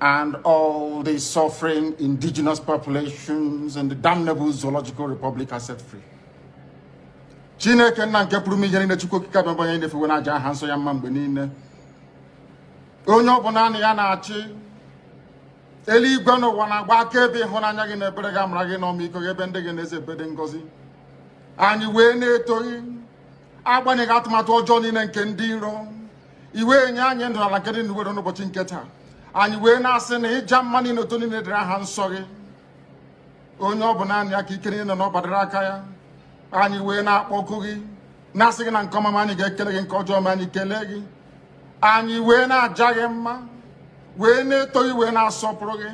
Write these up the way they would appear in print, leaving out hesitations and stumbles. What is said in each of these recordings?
and all the suffering indigenous populations in the damnable Zoological Republic are set free. Chineke nna nke pụrụ ihe niile Chukwu okike abịa onye na-efewe n'aja aha nsọ ya mma mgbe niile. Onye ọ bụ naanị ya na-achị. Eluigwe n'ụwa na-agba akaebe ịhụnanya gị na ebere gị amara gị na ọmịiko gị ebe ndị gị na-eze ebe dị ngọzi. Anyị wee na-etoghị agbanyeghị atụmatụ ọjọọ niile nke ndị iro. Iwe nye anyị ndụ n'ala nke dị n'uwe n'ụbọchị nke taa. Anyị wee na-asị na ịja mma niile otu niile dịrị aha nsọ gị. Onye ọ bụ naanị ya ka ike niile na ọ gbadara aka ya. Anyị wee na-akpọku gị na-asị gị na nke ọma anyị ga-ekele gị, nke ọjọọ ma anyị kelee gị. Anyị wee na-aja gị mma, wee na-eto gị, wee na-asọpụrụ gị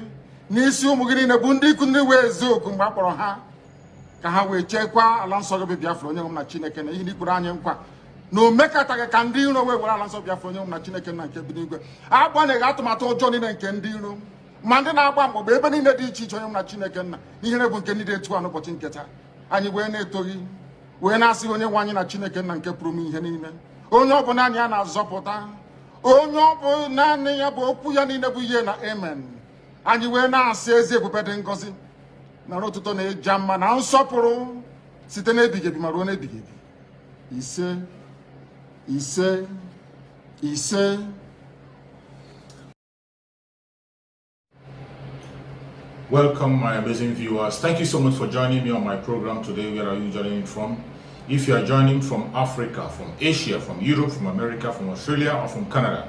n'isi ụmụ gị niile bụ ndị ikwu ndị wee ezi oku mgbe a kpọrọ ha ka ha wee chekwaa ala nsọ gị bụ Biafra onye nwe m na Chineke na ihe n'ikpuru anyị nkwa na o mekataghị ka ndị iro wee were ala nsọ Biafra onye nwe m na Chineke na nke bi n'igwe. Agbanyeghị atụmatụ ọjọọ niile nke ndị iro ma ndị na-agba mgbọgba ebe niile dị iche iche onye nwe m na Chineke nna ihere bụ nke ndị dị etu a n'ụbọchị nke taa. Anyị wee na-eto gị, wee na-asị onye nwe anyị na Chineke nna nke pụrụ m ihe niile, onye ọ bụ naanị ya na-azọpụta, onye ọ bụ naanị ya bụ okwu ya niile bụ ihe na amen. Anyị wee na-asị ezi ebube dị ngọzi na n'ụtụtụ na-eja mma na nsọpụrụ site n'ebighị ebi ma ruo n'ebighị ebi. Ise ise ise. Welcome, my amazing viewers. Thank you so much for joining me on my program today. Where are you joining from? If you are joining from Africa, from Asia, from Europe, from America, from Australia, or from Canada,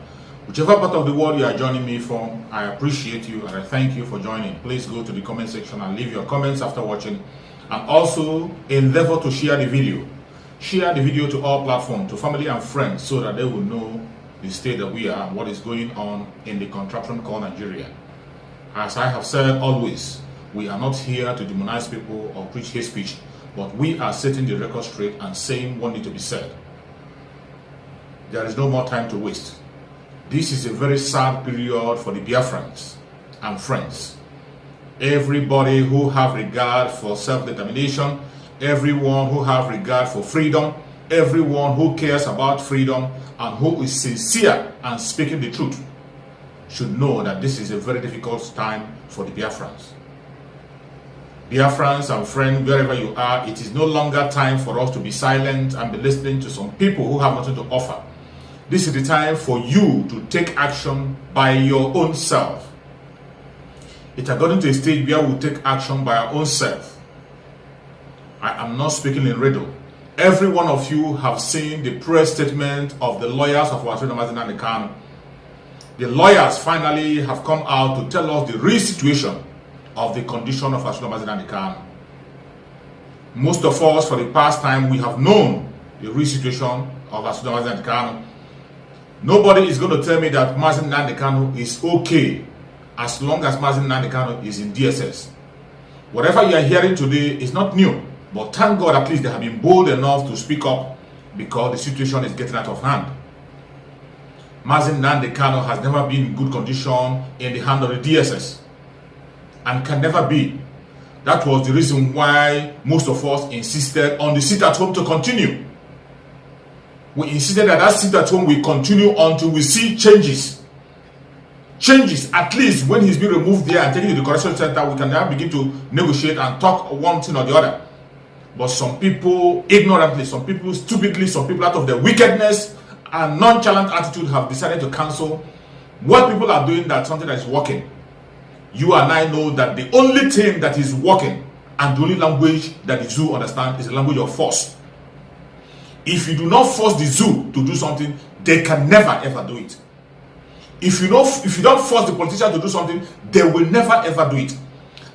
whichever part of the world you are joining me from, I appreciate you and I thank you for joining. Please go to the comment section and leave your comments after watching, and also endeavor to share the video. Share the video to all platforms, to family and friends, so that they will know the state that we are, what is going on in the contraption called Nigeria. As I have said always, we are not here to demonize people or preach hate speech, but we are setting the record straight and saying what needs to be said. There is no more time to waste. This is a very sad period for the Biafrans and friends. Everybody who have regard for self-determination, everyone who have regard for freedom, everyone who cares about freedom and who is sincere and speaking the truth should know that this is a very difficult time for the Biafrans. Biafrans and friends, wherever you are, it is no longer time for us to be silent and be listening to some people who have nothing to offer. This is the time for you to take action by your own self. It has gotten to a stage where we take action by our own self. I am not speaking in riddle. Every one of you have seen the press statement of the lawyers of Asudo Mazi Nnamdi Kanu. The lawyers finally have come out to tell us the real situation of the condition of Asudo Mazi Nnamdi Kanu. Most of us, for the past time, we have known the real situation of Asudo Mazi Nnamdi Kanu. Nobody is going to tell me that Mazi Nnamdi Kanu is okay as long as Mazi Nnamdi Kanu is in DSS. Whatever you are hearing today is not new, but thank God at least they have been bold enough to speak up because the situation is getting out of hand. Mazi Nnamdi Kanu has never been in good condition in the hand of the DSS and can never be. That was the reason why most of us insisted on the sit at home to continue. We insisted that sit at home will continue until we see changes. Changes, at least when he's been removed there and taken to the correction center, we can now begin to negotiate and talk one thing or the other. But some people ignorantly, some people stupidly, some people out of their wickedness and nonchalant attitude have decided to cancel what people are doing, that's something that is working. You and I know that the only thing that is working and the only language that the zoo understand is the language of force. If you do not force the zoo to do something, they can never ever do it. If you don't force the politician to do something, they will never ever do it.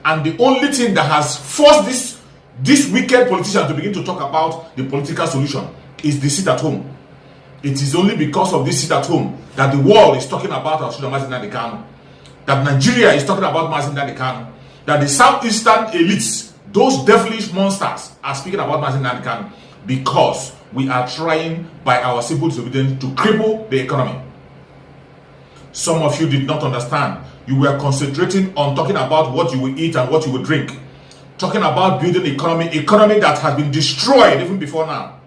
And the only thing that has forced this wicked politician to begin to talk about the political solution is the sit at home. It is only because of this sit at home that the world is talking about Asudo Mazi Nnamdi Kanu, that Nigeria is talking about Mazi Nnamdi Kanu, that the southeastern elites, those devilish monsters, are speaking about Mazi Nnamdi Kanu, because we are trying by our civil disobedience to cripple the economy. Some of you did not understand. You were concentrating on talking about what you will eat and what you will drink, talking about building economy that has been destroyed even before now.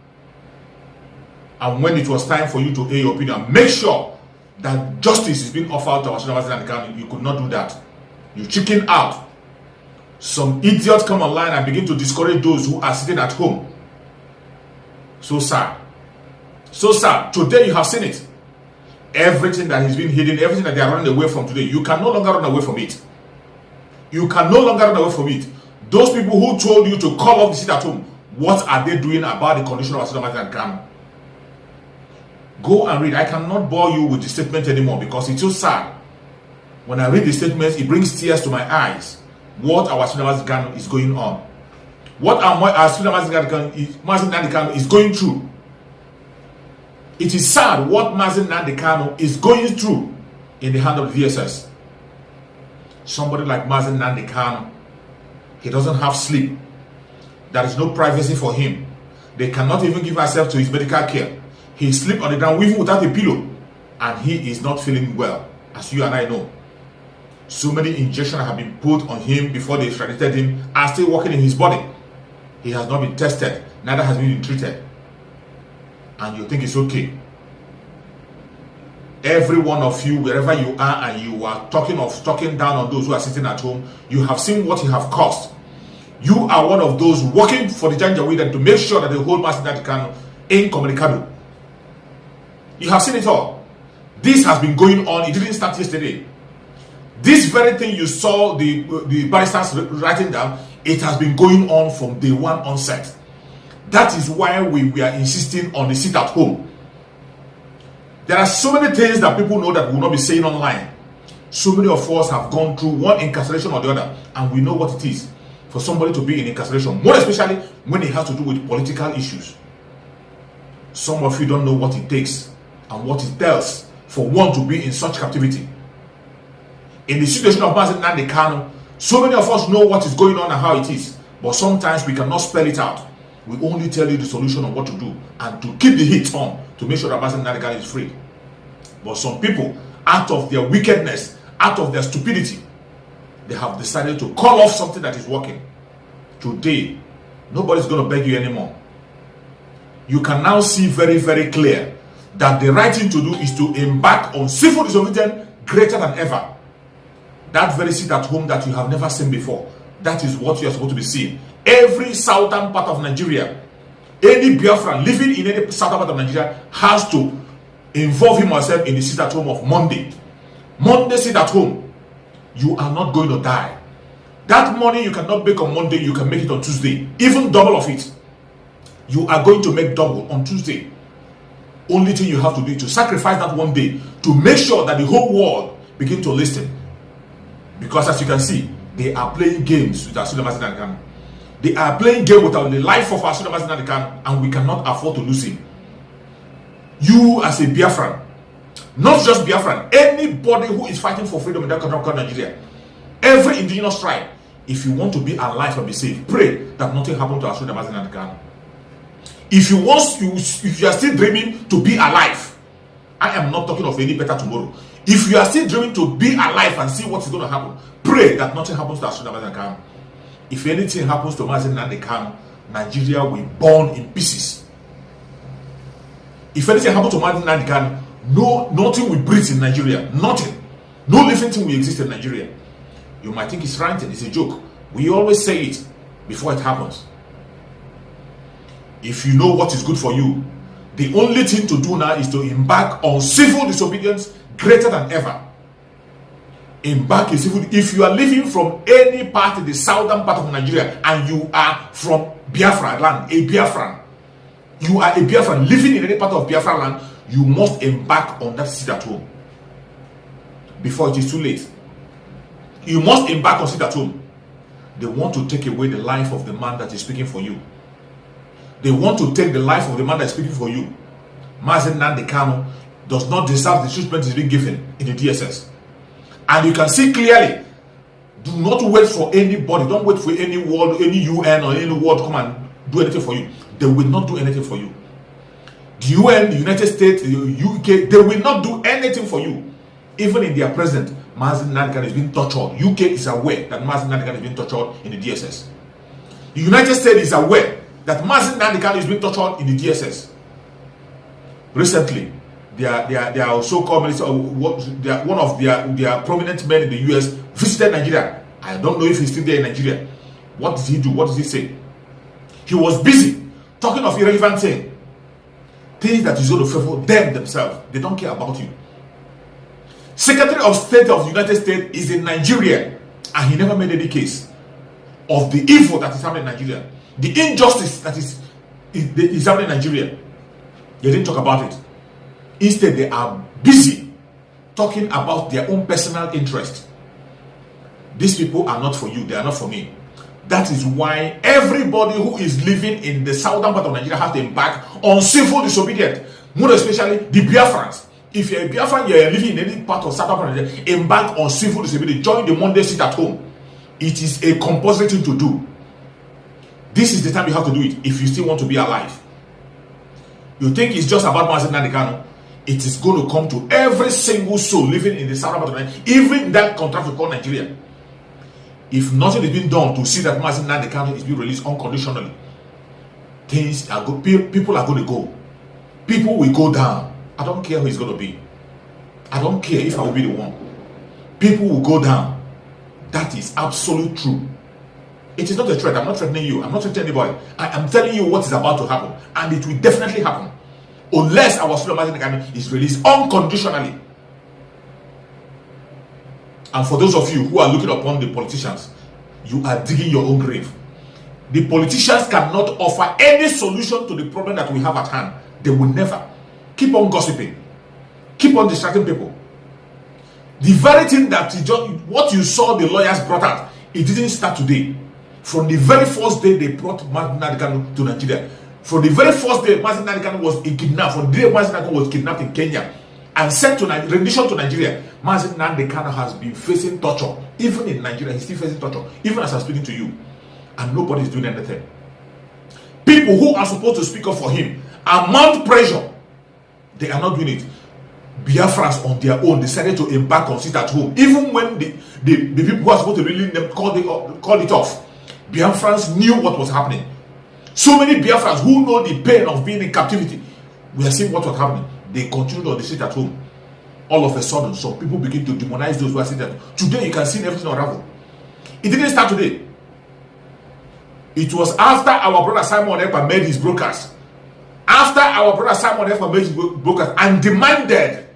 And when it was time for you to air your opinion, make sure that justice is being offered to Ambassador Mazi Nnamdi Kanu, you could not do that. You chicken out. Some idiots come online and begin to discourage those who are sitting at home. So sad. So sad. Today you have seen it. Everything that has been hidden, everything that they are running away from today, you can no longer run away from it. You can no longer run away from it. Those people who told you to call off the sit at home, what are they doing about the condition of Ambassador Mazi Nnamdi Kanu? Go and read. I cannot bore you with the statement anymore because it's so sad. When I read the statements, it brings tears to my eyes. What our Ambassador Mazi Nnamdi Kanu is going on. What our Ambassador Mazi Nnamdi Kanu is going through. It is sad what Mazi Nnamdi Kanu is going through in the hand of the DSS. Somebody like Mazi Nnamdi Kanu, he doesn't have sleep. There is no privacy for him. They cannot even give herself to his medical care. He sleeps on the ground even without a pillow. And he is not feeling well, as you and I know. So many injections have been put on him before they extradited him and still working in his body. He has not been tested, neither has been treated. And you think it's okay. Every one of you, wherever you are, and you are talking down on those who are sitting at home, you have seen what you have caused. You are one of those working for the Janjaweed and to make sure that they hold Mazi Nnamdi Kanu incommunicado. You have seen it all. This has been going on. It didn't start yesterday. This very thing you saw the barristers writing down, it has been going on from day one onset. That is why we are insisting on the sit at home. There are so many things that people know that we will not be saying online. So many of us have gone through one incarceration or the other, and we know what it is for somebody to be in incarceration, more especially when it has to do with political issues. Some of you don't know what it takes and what it tells for one to be in such captivity. In the situation of Mazi Nnamdi Kanu, so many of us know what is going on and how it is, but sometimes we cannot spell it out. We only tell you the solution on what to do and to keep the heat on to make sure that Mazi Nnamdi Kanu is free. But some people, out of their wickedness, out of their stupidity, they have decided to call off something that is working. Today, nobody's going to beg you anymore. You can now see very, very clear that the right thing to do is to embark on civil disobedience greater than ever. That very sit at home that you have never seen before, that is what you are supposed to be seeing. Every southern part of Nigeria, any Biafran living in any southern part of Nigeria has to involve him or herself in the sit at home of Monday. Monday sit at home. You are not going to die. That money you cannot make on Monday, you can make it on Tuesday. Even double of it. You are going to make double on Tuesday. Only thing you have to do is to sacrifice that one day to make sure that the whole world begin to listen. Because as you can see, they are playing games with Ambassador Mazi Nnamdi Kanu. They are playing game with the life of Ambassador Mazi Nnamdi Kanu, and we cannot afford to lose him. You as a Biafran, not just Biafran, anybody who is fighting for freedom in that country called Nigeria, every indigenous tribe, if you want to be alive and be safe, pray that nothing happened to Ambassador Mazi Nnamdi Kanu. If you are still dreaming to be alive, I am not talking of any better tomorrow. If you are still dreaming to be alive and see what is going to happen, pray that nothing happens to Ambassador Mazi Nnamdi Kanu. If anything happens to Mazi Nnamdi Kanu, Nigeria will burn in pieces. If anything happens to Mazi Nnamdi Kanu, nothing will breathe in Nigeria. Nothing. No living thing will exist in Nigeria. You might think it's ranting, it's a joke. We always say it before it happens. If you know what is good for you, the only thing to do now is to embark on civil disobedience greater than ever. Embark in civil. If you are living from any part in the southern part of Nigeria and you are from Biafra land, a Biafran, you are a Biafran living in any part of Biafra land, you must embark on that sit at home before it is too late. You must embark on sit at home. They want to take away the life of the man that is speaking for you. They want to take the life of the man that is speaking for you. Mazi Nnamdi Kanu does not deserve the treatment he's been given in the DSS. And you can see clearly, do not wait for anybody. Don't wait for any world, any UN or any world to come and do anything for you. They will not do anything for you. The UN, the United States, the UK, they will not do anything for you. Even in their president, Mazi Nnamdi Kanu is being tortured. UK is aware that Mazi Nnamdi Kanu is being tortured in the DSS. The United States is aware that Mazi Nnamdi Kanu is being tortured in the DSS. Recently, their so-called minister, one of their prominent men in the US visited Nigeria. I don't know if he's still there in Nigeria. What did he do? What did he say? He was busy talking of irrelevant things that is going to favor them themselves. They don't care about you. Secretary of State of the United States is in Nigeria, and he never made any case of the evil that is happening in Nigeria, the injustice that is happening in Nigeria. They didn't talk about it. Instead, they are busy talking about their own personal interest. These people are not for you. They are not for me. That is why everybody who is living in the southern part of Nigeria has to embark on civil disobedience. More especially the Biafrans. If you're a Biafran, you're living in any part of southern part of Nigeria, embark on civil disobedience. Join the Monday sit at home. It is a compulsory thing to do. This is the time you have to do it if you still want to be alive. You think it's just about Mazi Nnamdi Kanu? It is going to come to every single soul living in the southern part of Nigeria, even that country called Nigeria. If nothing is being done to see that Mazi Nnamdi Kanu is being released unconditionally, things are good. People are going to go. People will go down. I don't care who it's going to be. I don't care if I will be the one. People will go down. That is absolute true. It is not a threat. I'm not threatening you. I'm not threatening anybody. I am telling you what is about to happen, and it will definitely happen unless our Mazi Nnamdi Kanu is released unconditionally. And for those of you who are looking upon the politicians, you are digging your own grave. The politicians cannot offer any solution to the problem that we have at hand. They will never. Keep on gossiping. Keep on distracting people. The very thing that what you saw the lawyers brought out, it didn't start today. From the very first day they brought Mazi Nnamdi Kanu to Nigeria, from the very first day Mazi Nnamdi Kanu was kidnapped, from the day Mazi Nnamdi Kanu was kidnapped in Kenya and sent to rendition to Nigeria, Mazi Nnamdi Kanu has been facing torture. Even in Nigeria, he's still facing torture, even as I'm speaking to you, and nobody is doing anything. People who are supposed to speak up for him and mount pressure, they are not doing it. Biafrans on their own decided to embark on sit at home, even when the people who are supposed to really called it off. Biafrans knew what was happening. So many Biafrans who know the pain of being in captivity, we are seeing what was happening. They continued on the sit at home. All of a sudden, some people begin to demonize those who are sitting at home. Today, you can see everything unravel. It didn't start today. It was after our brother Simon Ekpa made his broadcast. After our brother Simon Ekpa made his broadcast and demanded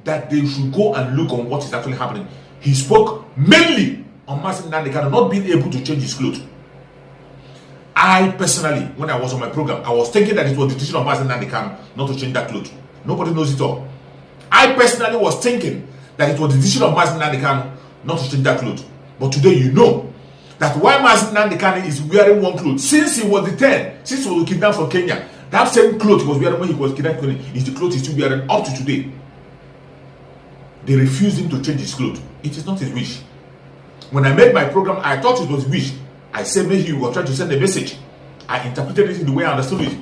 that they should go and look on what is actually happening. He spoke mainly on Mazi Nnamdi Kanu not being able to change his clothes. I personally, when I was on my program, I was thinking that it was the decision of Mazi Nnamdi Kanu not to change that clothes. Nobody knows it all. I personally was thinking that it was the decision of Mazi Nnamdi Kanu not to change that clothes. But today you know that why Mazi Nnamdi Kanu is wearing one clothes since he was detained, since he was kidnapped from Kenya. That same clothes he was wearing when he was kidnapped is the clothes he's still wearing up to today. They refused him to change his clothes. It is not his wish. When I made my program, I thought it was his wish. I said maybe he was trying to send a message. I interpreted it in the way I understood it.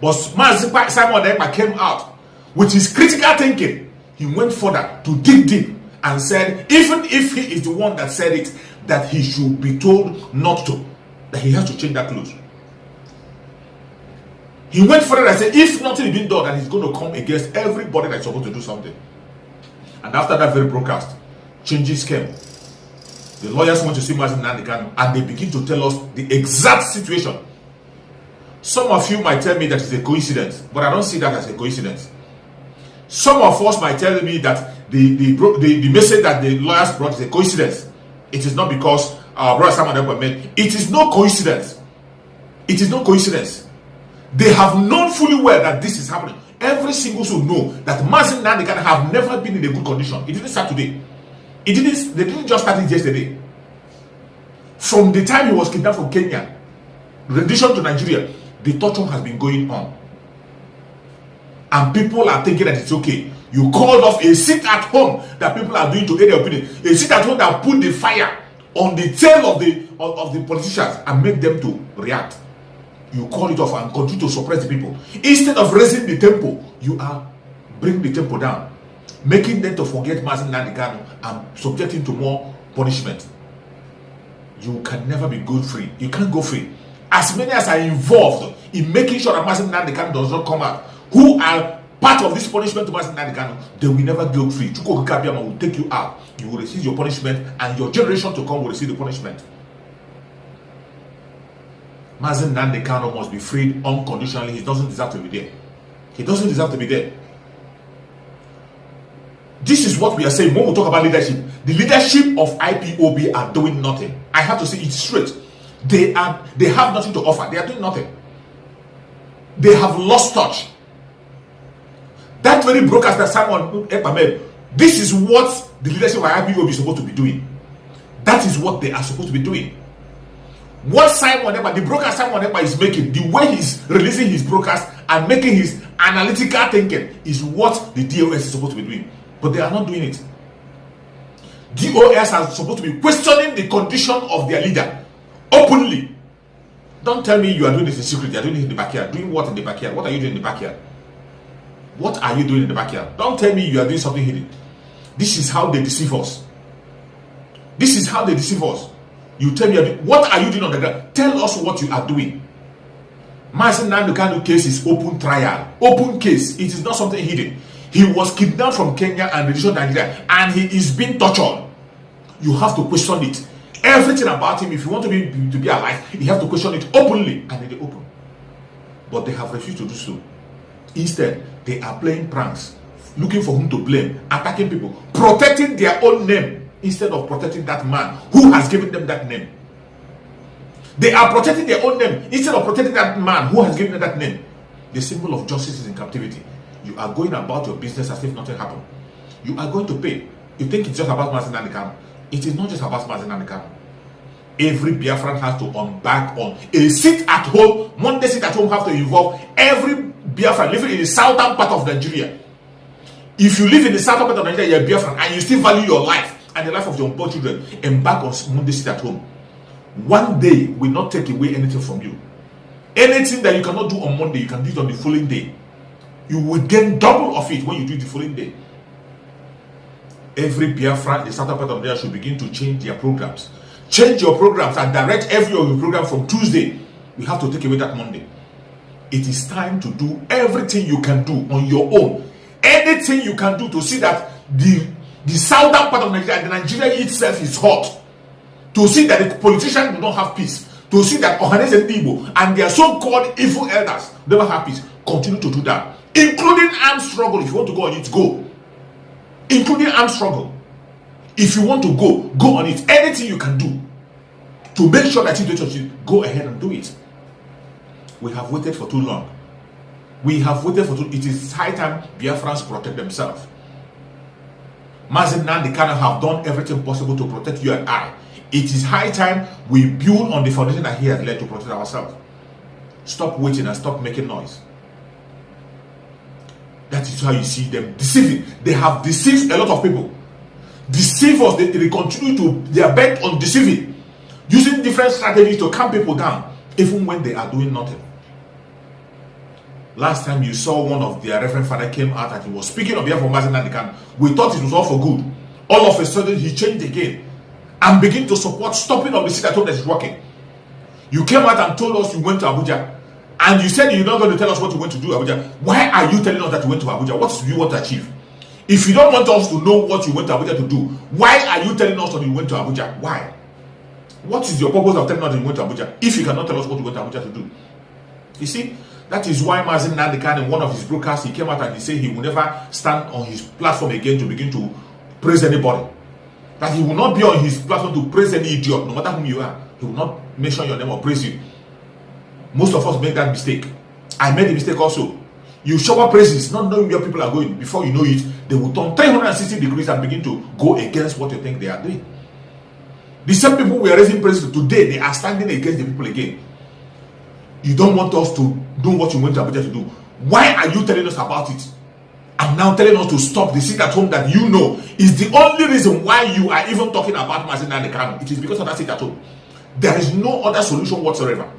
But Simon Ekpa came out with his critical thinking. He went further to dig deep and said, even if he is the one that said it, that he should be told not to, that he has to change that clothes. He went further and said, if nothing is being done, that he's going to come against everybody that's supposed to do something. And after that very broadcast, changes came. The lawyers went to see Mazi Nnamdi Kanu and they begin to tell us the exact situation. Some of you might tell me that it's a coincidence, but I don't see that as a coincidence. Some of us might tell me that the message that the lawyers brought is a coincidence. It is not because our brother Simon Ekpa made. It is no coincidence. It is no coincidence. They have known fully well that this is happening. Every single soul know that Mazi Nnamdi Kanu have never been in a good condition. It didn't start today. They didn't just start it yesterday. From the time he was kidnapped from Kenya, rendition to Nigeria, the torture has been going on. And people are thinking that it's okay. You called off a sit at home that people are doing to aid their opinion. A sit at home that put the fire on the tail of the politicians and make them to react. You call it off and continue to suppress the people. Instead of raising the tempo, you are bringing the tempo down, making them to forget Mazi Nnamdi Kanu and subject him to more punishment. You can never be good free. You can't go free. As many as are involved in making sure that Mazi Nnamdi Kanu does not come out, who are part of this punishment to Mazi Nnamdi Kanu, they will never go free. Chukwu Okike Abiama will take you out. You will receive your punishment, and your generation to come will receive the punishment. Mazi Nnamdi Kanu must be freed unconditionally. He doesn't deserve to be there. He doesn't deserve to be there. This is what we are saying when we talk about leadership. The leadership of IPOB are doing nothing. I have to say it straight. They have nothing to offer. They are doing nothing. They have lost touch. That very broadcast that Simon Ekpa made, this is what the leadership of IPOB is supposed to be doing. That is what they are supposed to be doing. What Simon Ekpa, the broadcast Simon Ekpa is making, the way he's releasing his broadcast and making his analytical thinking is what the DOS is supposed to be doing. But they are not doing it. DOS are supposed to be questioning the condition of their leader openly. Don't tell me you are doing this in secret. You are doing it in the backyard. Doing what in the backyard? What are you doing in the backyard? What are you doing in the backyard? Don't tell me you are doing something hidden. This is how they deceive us. This is how they deceive us. You tell me, what are you doing on the ground? Tell us what you are doing. Mazi Nnamdi Kanu case is open trial. Open case. It is not something hidden. He was kidnapped from Kenya and reduced to Nigeria, and he is being tortured. You have to question it. Everything about him, if you want to be alive, you have to question it openly and in the open. But they have refused to do so. Instead, they are playing pranks, looking for whom to blame, attacking people, protecting their own name instead of protecting that man who has given them that name. They are protecting their own name instead of protecting that man who has given them that name. The symbol of justice is in captivity. You are going about your business as if nothing happened. You are going to pay. You think it's just about Mazi Nnamdi Kanu. It is not just about Mazi Nnamdi Kanu. Every Biafran has to embark on a sit at home. Monday sit at home have to involve every Biafran living in the southern part of Nigeria. If you live in the southern part of Nigeria, you're Biafran, and you still value your life and the life of your unborn children, embark on Monday sit at home. One day will not take away anything from you. Anything that you cannot do on Monday, you can do it on the following day. You will gain double of it when you do it the following day. Every Biafran in the southern part of Nigeria should begin to change their programs. Change your programs and direct every of your program from Tuesday. We have to take away that Monday. It is time to do everything you can do on your own. Anything you can do to see that the southern part of Nigeria and Nigeria itself is hot. To see that the politicians do not have peace. To see that Ohanes and Igbo and their so-called evil elders never have peace. Continue to do that. Including armed struggle. If you want to go on it, go. Including armed struggle. If you want to go on it. Anything you can do to make sure that you do it, go ahead and do it. We have waited for too long. We have waited for too long. It is high time Biafrans protect themselves. Mazi Nnamdi Kanu have done everything possible to protect you and I. It is high time we build on the foundation that he has led to protect ourselves. Stop waiting and stop making noise. That is how you see them deceiving. They have deceived a lot of people. Deceive us. They continue to, they are bent on deceiving, using different strategies to calm people down, even when they are doing nothing. Last time you saw one of their Reverend Father came out and he was speaking on behalf of Mazi Nnamdi Kanu, we thought it was all for good. All of a sudden he changed again and began to support stopping of the sit at home that is working. You came out and told us you went to Abuja, and you said you're not going to tell us what you went to do Abuja. Why are you telling us that you went to Abuja? What do you want to achieve? If you don't want us to know what you went to Abuja to do, why are you telling us that you went to Abuja? Why? What is your purpose of telling us that you went to Abuja if you cannot tell us what you went to Abuja to do? You see, that is why Mazi Nnamdi Kanu, in one of his broadcasts, he came out and he said he will never stand on his platform again to begin to praise anybody. That he will not be on his platform to praise any idiot, no matter whom you are. He will not mention your name or praise you. Most of us make that mistake. I made the mistake also. You shower praises, not knowing where people are going. Before you know it, they will turn 360 degrees and begin to go against what you think they are doing. The same people we are raising praises today, they are standing against the people again. You don't want us to do what you went to Abuja to do. Why are you telling us about it? And now telling us to stop the sit at home that you know is the only reason why you are even talking about Mazi Nnamdi Kanu. It is because of that sit at home. There is no other solution whatsoever.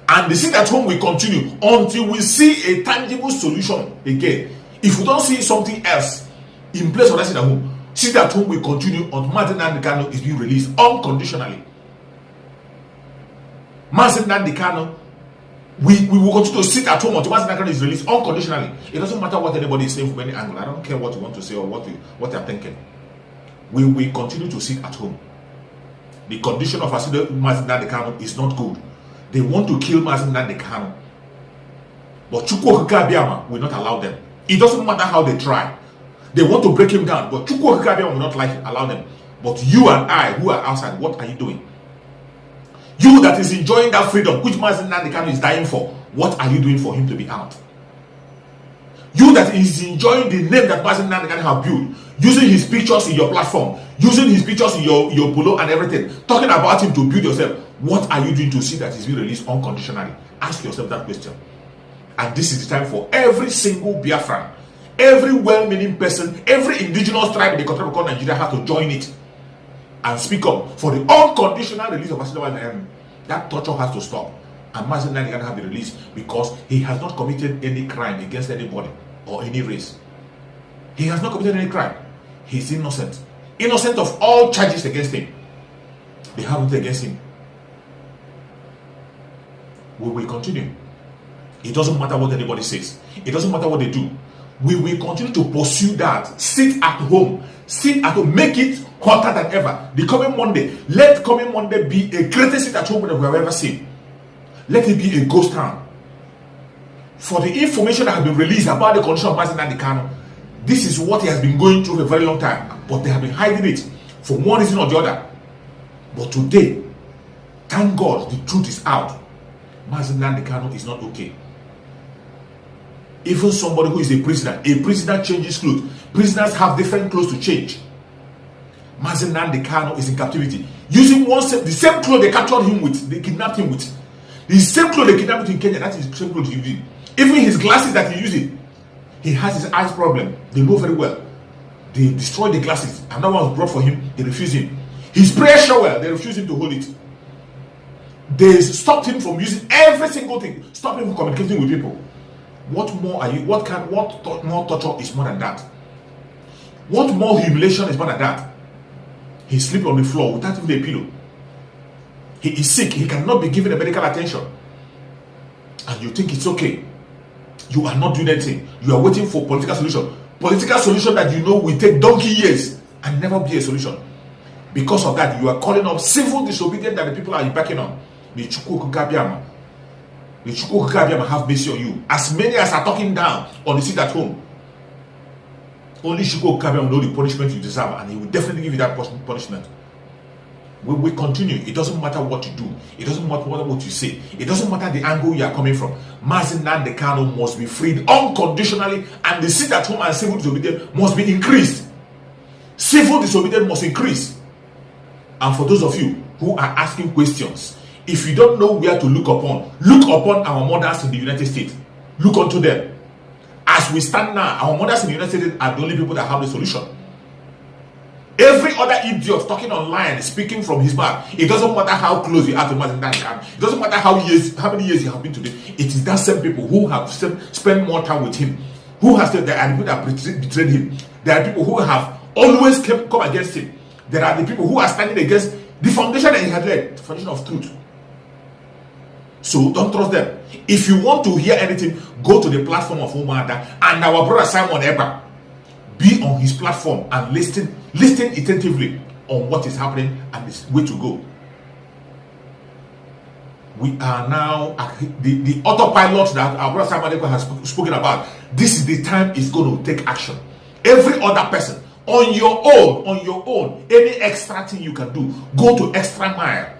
And the sit at home will continue until we see a tangible solution again. If we don't see something else in place of that sit at home will continue until Mazi Nnamdi Kanu is being released unconditionally. Mazi Nnamdi Kanu We will continue to sit at home until Mazi Nnamdi Kanu is released unconditionally. It doesn't matter what anybody is saying from any angle. I don't care what you want to say or what they're thinking. We will continue to sit at home. The condition of Mazi Nnamdi Kanu is not good. They want to kill Mazi Nnamdi Kanu, but Chukwu Okike Abiyama will not allow them. It doesn't matter how they try. They want to break him down, but Chukwu Okike Abiyama will not allow them. But you and I, who are outside, what are you doing? You that is enjoying that freedom, which Mazi Nnamdi Kanu is dying for, what are you doing for him to be out? You that is enjoying the name that Mazi Nnamdi Kanu have built, using his pictures in your platform, using his pictures in your polo and everything, talking about him to build yourself, what are you doing to see that he's being released unconditionally? Ask yourself that question. And this is the time for every single Biafran, every well-meaning person, every indigenous tribe in the country called Nigeria has to join it and speak up for the unconditional release of Mazi Nnamdi Kanu. That torture has to stop, and Mazi Nnamdi Kanu have been released because he has not committed any crime against anybody or any race. He has not committed any crime. He's innocent. Innocent of all charges against him. They haven't against him. We will continue. It doesn't matter what anybody says. It doesn't matter what they do. We will continue to pursue that. Sit at home. Sit at home. Make it hotter than ever. The coming Monday, let coming Monday be a greatest sit at home that we have ever seen. Let it be a ghost town. For the information that has been released about the condition of Mazi Nnamdi Kanu, this is what he has been going through for a very long time. But they have been hiding it for one reason or the other. But today, thank God the truth is out. Mazi Nnamdi Kanu is not okay. Even somebody who is a prisoner changes clothes. Prisoners have different clothes to change. Mazi Nnamdi Kanu is in captivity, using the same clothes they captured him with, they kidnapped him with. The same clothes they kidnapped him in Kenya, that is the same clothes he's using. Even his glasses that he's using, he has his eyes problem. They know very well. They destroy the glasses. Another one was brought for him, they refuse him. His prayer shower, they refuse him to hold it. They stopped him from using every single thing, stopped him from communicating with people. What more are you? What more torture is more than that? What more humiliation is more than that? He sleeps on the floor without even a pillow. He is sick. He cannot be given a medical attention. And you think it's okay. You are not doing anything. You are waiting for political solution. Political solution that you know will take donkey years and never be a solution. Because of that, you are calling up civil disobedience that the people are backing on. The Chukwu Okike Abiyama. The Chukwu Okike Abiyama have mercy on you. As many as are talking down on the seat at home, only Chukwu Okike Abiyama know the punishment you deserve, and he will definitely give you that punishment. We will continue. It doesn't matter what you do. It doesn't matter what you say. It doesn't matter the angle you are coming from. Mazi Nnamdi Kanu must be freed unconditionally, and the seat at home and civil disobedience must be increased. Civil disobedience must increase. And for those of you who are asking questions, if you don't know where to look upon our mothers in the United States. Look unto them. As we stand now, our mothers in the United States are the only people that have the solution. Every other idiot talking online, speaking from his mouth, it doesn't matter how close you are to Mazi Nnamdi Kanu. It doesn't matter how many years you have been today. It is that same people who have spent more time with him, who have said there are people that betrayed him. There are people who have always come against him. There are the people who are standing against the foundation that he had led, the foundation of truth. So don't trust them. If you want to hear anything, go to the platform of Umada and our brother Simon Ekpa. Be on his platform and listen attentively on what is happening and the way to go. We are now at the autopilot that our brother Simon Ekpa has spoken about. This is the time it's going to take action. Every other person, on your own, any extra thing you can do, go to extra mile.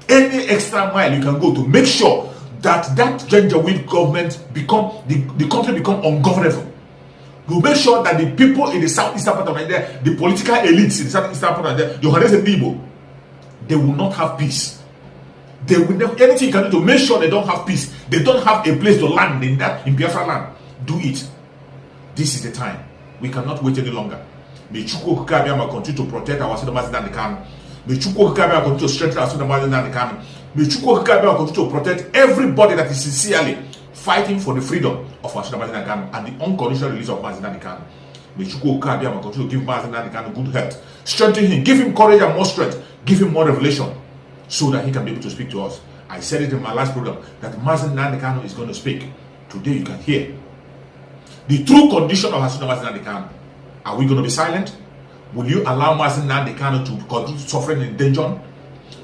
Any extra mile you can go to make sure that Janjaweed government the country become ungovernable. You make sure that the people in the southeastern part of Nigeria, the political elites in the southeastern part of Nigeria, Yohanes and Igbo, they will not have peace. They will never, anything you can do to make sure they don't have peace. They don't have a place to land in Biafra land. Do it. This is the time. We cannot wait any longer. May Chukwu Okike Abiyama continue to protect our Mazi Nnamdi Kanu. May Chukwu Okike Abiyama continue to strengthen our Mazi Nnamdi Kanu. May Chukwu Okike Abiyama continue to protect everybody that is sincerely fighting for the freedom of our Mazi Nnamdi Kanu and the unconditional release of Mazi Nnamdi Kanu. May Chukwu Okike Abiyama continue to give Mazi Nnamdi Kanu good health, strengthen him, give him courage and more strength, give him more revelation, so that he can be able to speak to us. I said it in my last program that Mazi Nnamdi Kanu is going to speak. Today you can hear the true condition of Mazi Nnamdi Kanu. Are we going to be silent? Will you allow Mazi Nnamdi Kanu to continue suffering in dungeon?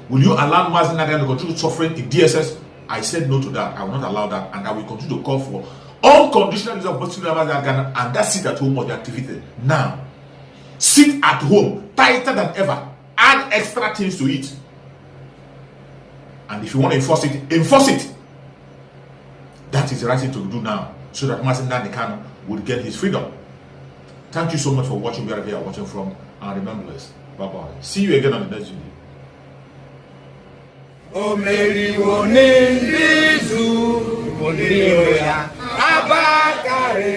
Will you allow Mazi Nnamdi Kanu to continue suffering in DSS? I said no to that. I will not allow that, and I will continue to call for unconditional release of Mazi Nnamdi Kanu, and that seat at home was activated. Now, sit at home, tighter than ever. Add extra things to it. And if you want to enforce it, enforce it. That is the right thing to do now, so that Mazi Nnamdi Kanu would get his freedom. Thank you so much for watching wherever you are watching from, and remember this. Bye-bye. See you again on the next video. O Mary Wonizu, Woniroya, Abakare,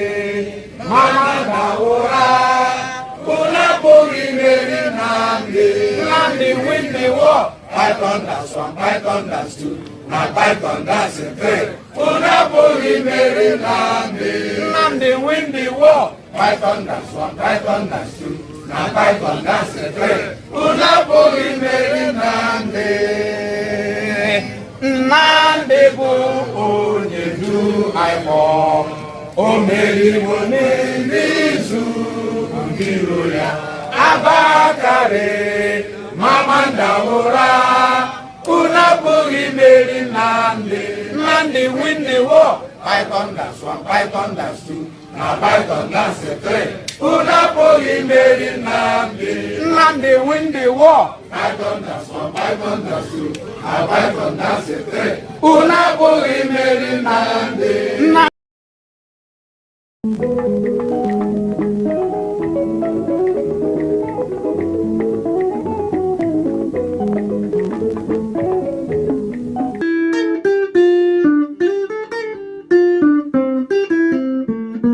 Mama Daora, Unapuri Mary Nnamdi win the war. Python that's one, Python that's two, now Python that's a three. Unapuri Mary Nnamdi win the war. Python that's one, Python that's two, now Python that's a three. Unapuri Mary Nnamdi. Nnamdi bụ onye du anyị o meriwo n'izu mbiro ya Abakare Mama Daora unu abụghị meri Nnamdi win the war. Python that's one, Python that's two, now Python that's a three. Unu abụghị meri Nnamdi win the war. Python that's one, Python that's two, now Python that's a three. Unu abụghị meri Nnamdi.